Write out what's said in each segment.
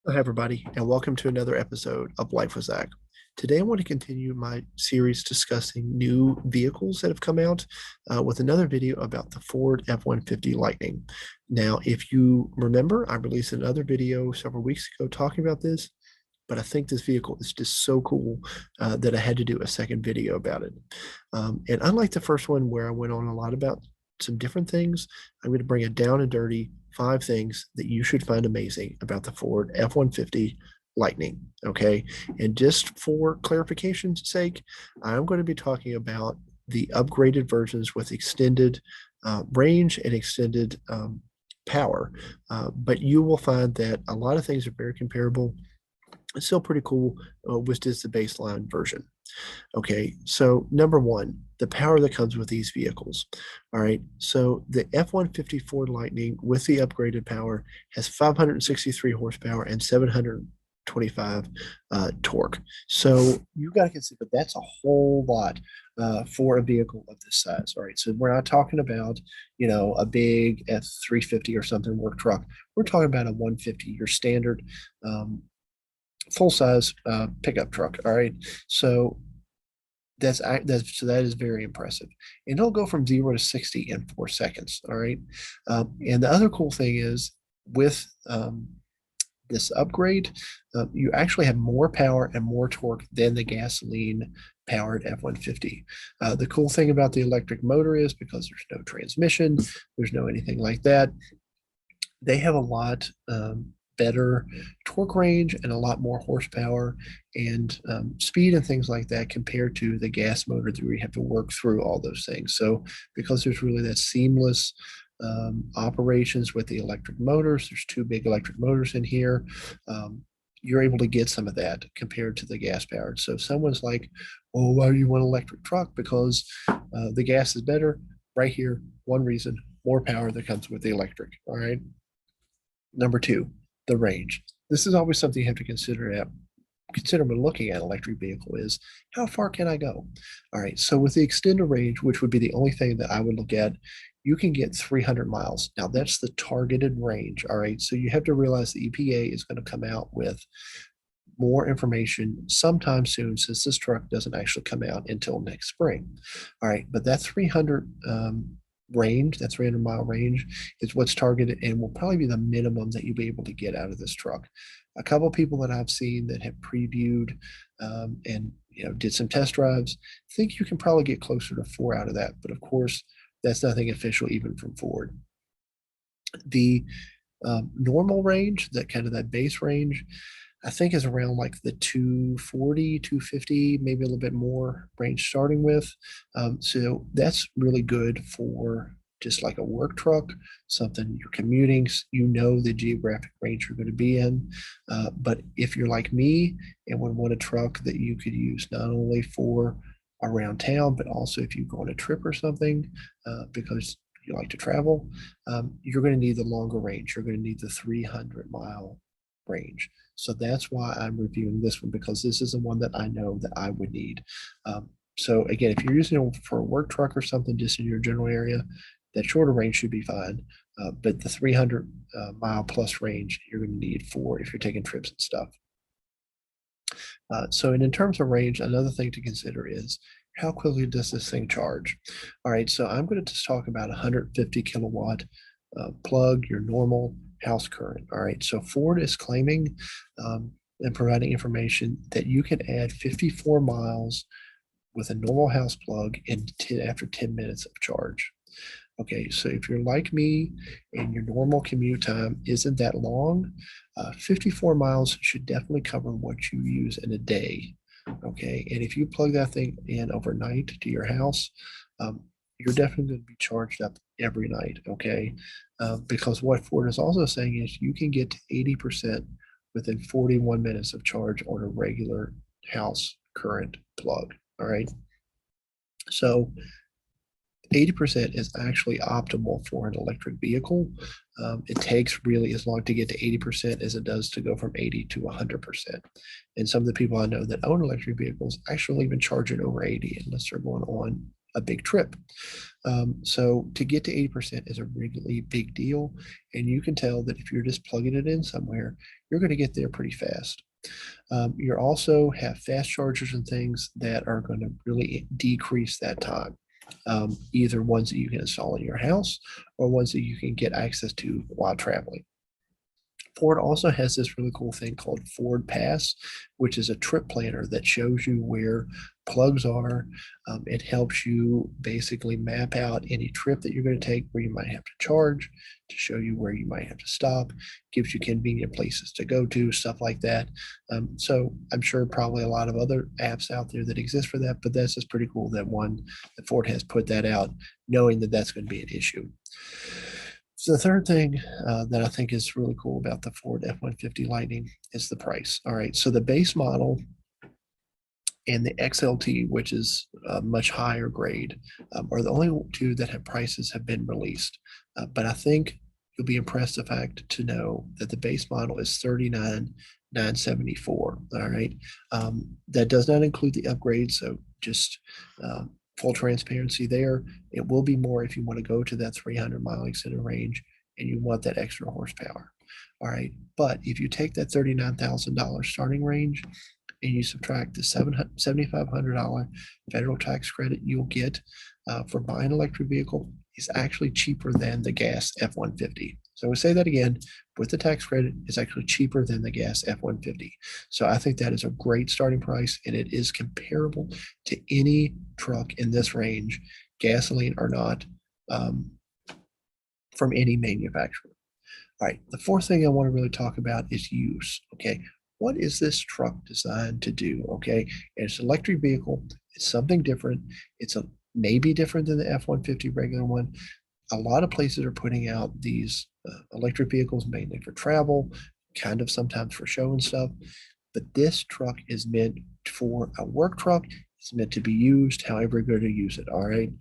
Hi, everybody, and welcome to another episode of Life with Zach. Today, I want to continue my series discussing new vehicles that have come out with another video about the Ford F-150 Lightning. Now, if you remember, I released another video several weeks ago talking about this, but I think this vehicle is just so cool that I had to do a second video about it. And unlike the first one, where I went on a lot about some different things, I'm going to bring it down and dirty 5 things that you should find amazing about the Ford F-150 Lightning. Okay. And just for clarification's sake, I'm going to be talking about the upgraded versions with extended range and extended power. But you will find that a lot of things are very comparable. It's still pretty cool, which is the baseline version. Okay, so number one, the power that comes with these vehicles. All right, so the F-150 Ford Lightning with the upgraded power has 563 horsepower and 725 torque. So you got to consider that's a whole lot for a vehicle of this size. All right, so we're not talking about a big F-350 or something work truck. We're talking about a 150, your standard full size pickup truck. All right, so that is very impressive, and it'll go from 0 to 60 in 4 seconds. All right, and the other cool thing is with this upgrade, you actually have more power and more torque than the gasoline powered F-150. The cool thing about the electric motor is because there's no transmission, there's no anything like that. They have a lot better torque range and a lot more horsepower and speed and things like that compared to the gas motor that we have to work through all those things. So because there's really that seamless operations with the electric motors, there's 2 big electric motors in here. You're able to get some of that compared to the gas powered. So if someone's like, "Oh, why do you want an electric truck?" Because the gas is better. Right here, one reason: more power that comes with the electric. All right. Number two, the range. This is always something you have to consider when looking at an electric vehicle is how far can I go? All right, so with the extended range, which would be the only thing that I would look at, you can get 300 miles. Now that's the targeted range. All right, so you have to realize the EPA is going to come out with more information sometime soon, since this truck doesn't actually come out until next spring. All right, but that 300 range, that 300-mile range, is what's targeted and will probably be the minimum that you'll be able to get out of this truck. A couple of people that I've seen that have previewed and did some test drives think you can probably get closer to 4 out of that, but of course that's nothing official even from Ford. The normal range, that kind of that base range, I think is around like the 240, 250, maybe a little bit more range starting with. So that's really good for just like a work truck, something you're commuting, the geographic range you're going to be in. But if you're like me and would want a truck that you could use not only for around town, but also if you go on a trip or something, because you like to travel, you're going to need the longer range. You're going to need the 300-mile range. So that's why I'm reviewing this one, because this is the one that I know that I would need. So again, if you're using it for a work truck or something just in your general area, that shorter range should be fine. But the 300 mile plus range you're going to need for if you're taking trips and stuff. So in terms of range, another thing to consider is how quickly does this thing charge? All right, so I'm going to just talk about 150 kilowatt plug, your normal house current. All right, so Ford is claiming and providing information that you can add 54 miles with a normal house plug after 10 minutes of charge. Okay, so if you're like me and your normal commute time isn't that long, 54 miles should definitely cover what you use in a day. Okay, and if you plug that thing in overnight to your house, you're definitely going to be charged up every night. Okay, because what Ford is also saying is you can get to 80% within 41 minutes of charge on a regular house current plug. All right, so 80% is actually optimal for an electric vehicle. It takes really as long to get to 80% as it does to go from 80 to 100%. And some of the people I know that own electric vehicles actually even charge it over 80 unless they're going on a big trip. So to get to 80% is a really big deal. And you can tell that if you're just plugging it in somewhere, you're going to get there pretty fast. You also have fast chargers and things that are going to really decrease that time. Either ones that you can install in your house or ones that you can get access to while traveling. Ford also has this really cool thing called Ford Pass, which is a trip planner that shows you where plugs are. It helps you basically map out any trip that you're going to take where you might have to charge, to show you where you might have to stop, gives you convenient places to go to, stuff like that. So I'm sure probably a lot of other apps out there that exist for that, but that's just pretty cool that Ford has put that out, knowing that that's going to be an issue. So the third thing that I think is really cool about the Ford F-150 Lightning is the price. All right, so the base model and the XLT, which is a much higher grade, are the only two that have been released. But I think you'll be impressed the fact to know that the base model is $39,974. All right, that does not include the upgrades. So just full transparency there. It will be more if you want to go to that 300-mile extended range and you want that extra horsepower. All right, but if you take that $39,000 starting range and you subtract the $7,500 federal tax credit you'll get for buying an electric vehicle, is actually cheaper than the gas F-150. So I would say that again, with the tax credit, it's actually cheaper than the gas F-150. So I think that is a great starting price, and it is comparable to any truck in this range, gasoline or not, from any manufacturer. All right, the fourth thing I want to really talk about is use. Okay, what is this truck designed to do? Okay, it's an electric vehicle. It's something different. It's maybe different than the F-150 regular one. A lot of places are putting out these electric vehicles mainly for travel, kind of sometimes for show and stuff. But this truck is meant for a work truck. It's meant to be used however you're going to use it. All right.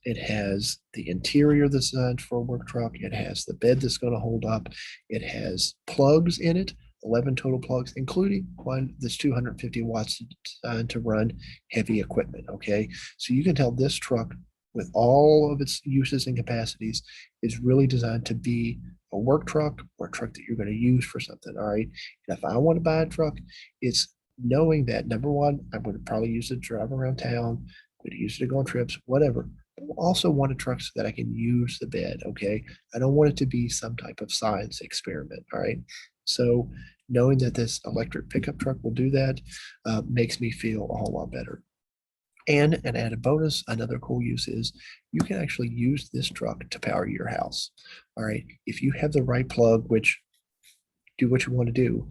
It has the interior that's designed for a work truck. It has the bed that's going to hold up. It has plugs in it, 11 total plugs, including one that's 250 watts designed to run heavy equipment. Okay. So you can tell this truck, with all of its uses and capacities, is really designed to be a work truck or a truck that you're going to use for something. All right. And if I want to buy a truck, it's knowing that number one, I'm going to probably use it to drive around town, I'm going to use it to go on trips, whatever. I also want a truck so that I can use the bed. Okay. I don't want it to be some type of science experiment. All right. So knowing that this electric pickup truck will do that makes me feel a whole lot better. And an added bonus, another cool use is you can actually use this truck to power your house. All right. If you have the right plug, which do what you want to do,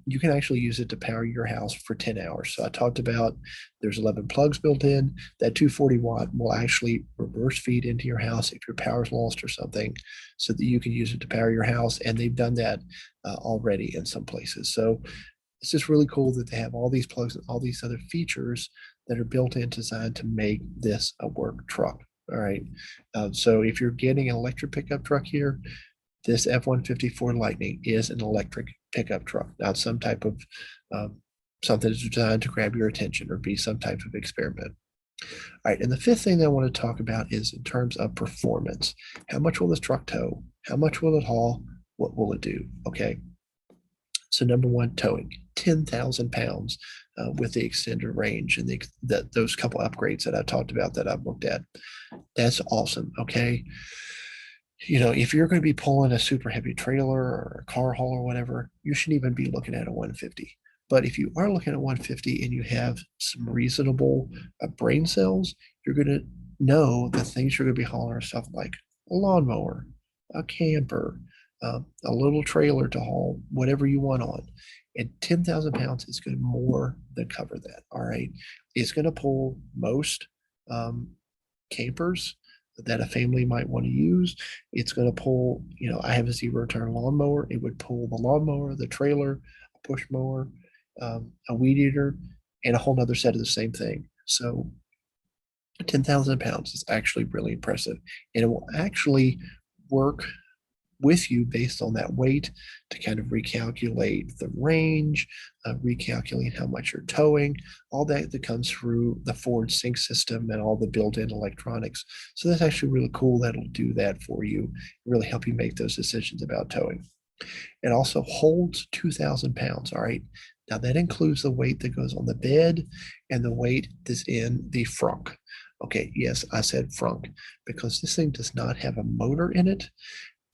you can actually use it to power your house for 10 hours. So I talked about there's 11 plugs built in. That 240 watt will actually reverse feed into your house if your power's lost or something, so that you can use it to power your house. And they've done that already in some places. So it's just really cool that they have all these plugs and all these other features that are built in, designed to make this a work truck. All right. So if you're getting an electric pickup truck here, this F-150 Ford Lightning is an electric pickup truck, not some type of something that's designed to grab your attention or be some type of experiment. All right. And the fifth thing that I want to talk about is in terms of performance. How much will this truck tow? How much will it haul? What will it do? Okay. So number one, towing, 10,000 pounds with the extended range and those couple upgrades that I talked about that I've looked at. That's awesome. Okay. You know, if you're going to be pulling a super heavy trailer or a car haul or whatever, you shouldn't even be looking at a 150. But if you are looking at 150 and you have some reasonable brain cells, you're going to know the things you're going to be hauling are stuff like a lawnmower, a camper, a little trailer to haul whatever you want on. And 10,000 pounds is going to more than cover that. All right. It's going to pull most campers that a family might want to use. It's going to pull, you know, I have a zero turn lawnmower. It would pull the lawnmower, the trailer, a push mower, a weed eater, and a whole nother set of the same thing. So 10,000 pounds is actually really impressive. And it will actually work with you based on that weight to kind of recalculate the range, recalculate how much you're towing, all that comes through the Ford Sync system and all the built-in electronics. So that's actually really cool. That'll do that for you, really help you make those decisions about towing. It also holds 2,000 pounds. All right. Now that includes the weight that goes on the bed and the weight that's in the frunk. Okay. Yes, I said frunk because this thing does not have a motor in it.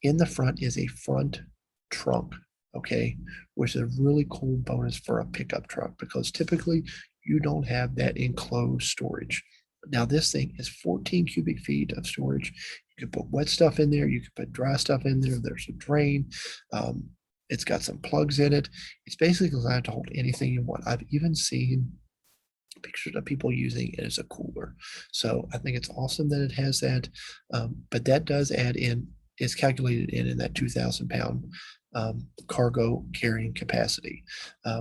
In the front is a front trunk. Okay. Which is a really cool bonus for a pickup truck because typically you don't have that enclosed storage. Now this thing is 14 cubic feet of storage. You can put wet stuff in there. You can put dry stuff in there. There's a drain. Um, it's got some plugs in it. It's basically designed to hold anything you want. I've even seen pictures of people using it as a cooler. So I think it's awesome that it has that. But that does add in, is calculated in that 2,000 pound cargo carrying capacity.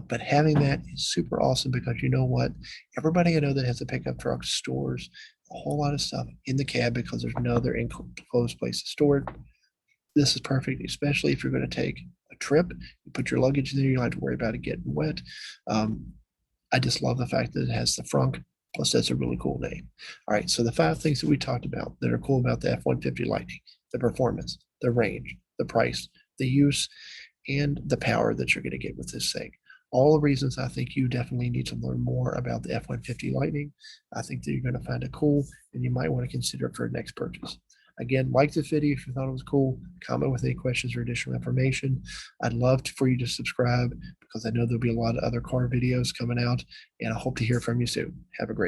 But having that is super awesome because you know what? Everybody I know that has a pickup truck stores a whole lot of stuff in the cab because there's no other enclosed place to store it. This is perfect, especially if you're going to take a trip. You put your luggage in there, you don't have to worry about it getting wet. I just love the fact that it has the frunk. Plus, that's a really cool name. All right, so the 5 things that we talked about that are cool about the F-150 Lightning: the performance, the range, the price, the use, and the power that you're going to get with this thing. All the reasons I think you definitely need to learn more about the F-150 Lightning. I think that you're going to find it cool, and you might want to consider it for your next purchase. Again, like this video if you thought it was cool, comment with any questions or additional information. I'd love for you to subscribe because I know there'll be a lot of other car videos coming out, and I hope to hear from you soon. Have a great